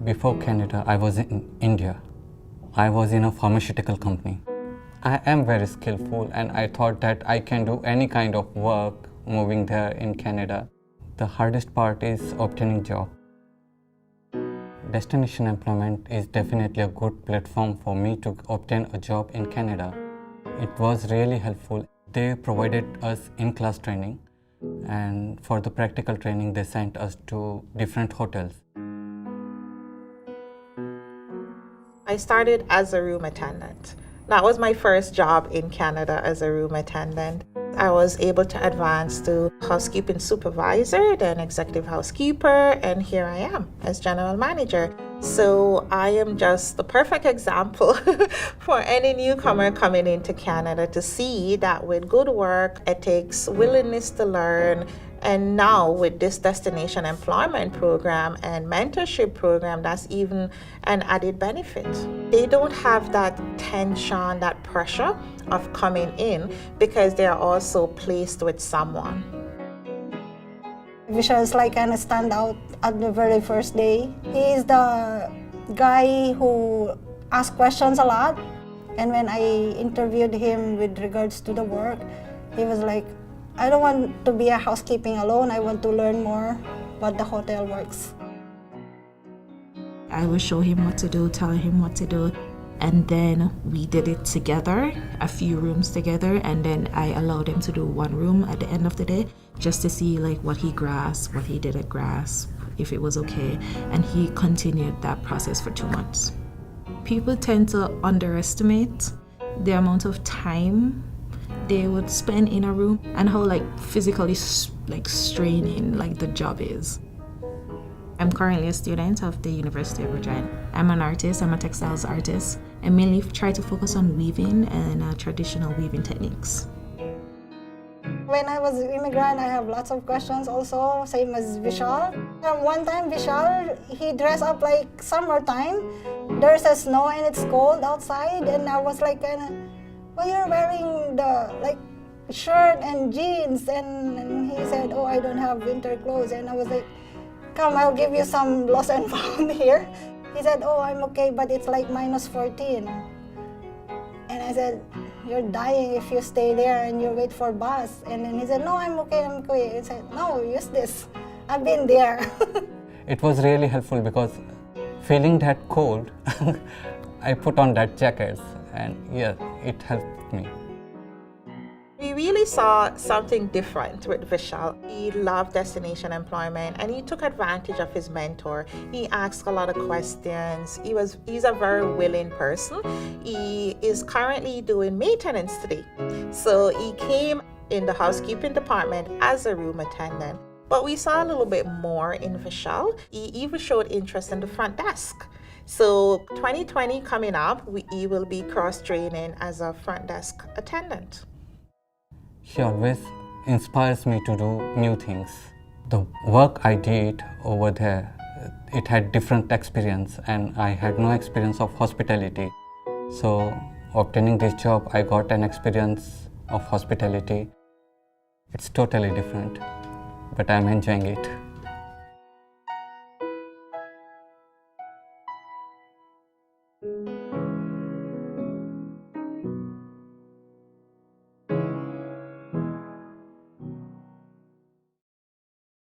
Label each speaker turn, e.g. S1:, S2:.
S1: Before Canada, I was in India. I was in a pharmaceutical company. I am very skillful and I thought that I can do any kind of work moving there in Canada. The hardest part is obtaining job. Destination employment is definitely a good platform for me to obtain a job in Canada. It was really helpful. They provided us in-class training, and for the practical training they sent us to different hotels.
S2: I started as a room attendant. That was my first job in Canada as a room attendant. I was able to advance to housekeeping supervisor, then executive housekeeper, and here I am as general manager. So I am just the perfect example for any newcomer coming into Canada to see that with good work ethics, willingness to learn, and now with this destination employment program and mentorship program, that's even an added benefit. They don't have that tension, that pressure of coming in because they're also placed with someone.
S3: Vishal is like kind of stand out at the very first day. He is the guy who asks questions a lot. And when I interviewed him with regards to the work, he was like, I don't want to be a housekeeping alone. I want to learn more about the hotel works.
S4: I would show him what to do, tell him what to do, and then we did it together, a few rooms together, and then I allowed him to do one room at the end of the day just to see like what he grasped, what he didn't grasp, if it was okay, and he continued that process for 2 months. People tend to underestimate the amount of time they would spend in a room and how like physically like straining like the job is. I'm currently a student of the University of Regina. I'm an artist, I'm a textiles artist. I mainly try to focus on weaving and traditional weaving techniques.
S3: When I was an immigrant, I have lots of questions also, same as Vishal. One time Vishal, he dressed up like summertime. There's a snow and it's cold outside, and I was like, well, you're wearing the like shirt and jeans, and he said, oh, I don't have winter clothes, and I was like, come, I'll give you some lost and found here. He said, oh, I'm okay, but it's like -14. And I said, you're dying if you stay there and you wait for bus. And then he said, no, I'm okay, I'm okay. He said, no, use this. I've been there.
S1: It was really helpful because feeling that cold, I put on that jacket and yeah, it helped me.
S2: We really saw something different with Vishal. He loved destination employment and he took advantage of his mentor. He asked a lot of questions. He's a very willing person. He is currently doing maintenance today. So he came in the housekeeping department as a room attendant. But we saw a little bit more in Vishal. He even showed interest in the front desk. So 2020 coming up, he will be cross-training as a front desk attendant.
S1: He always inspires me to do new things. The work I did over there, it had different experience and I had no experience of hospitality. So obtaining this job, I got an experience of hospitality. It's totally different, but I'm enjoying it.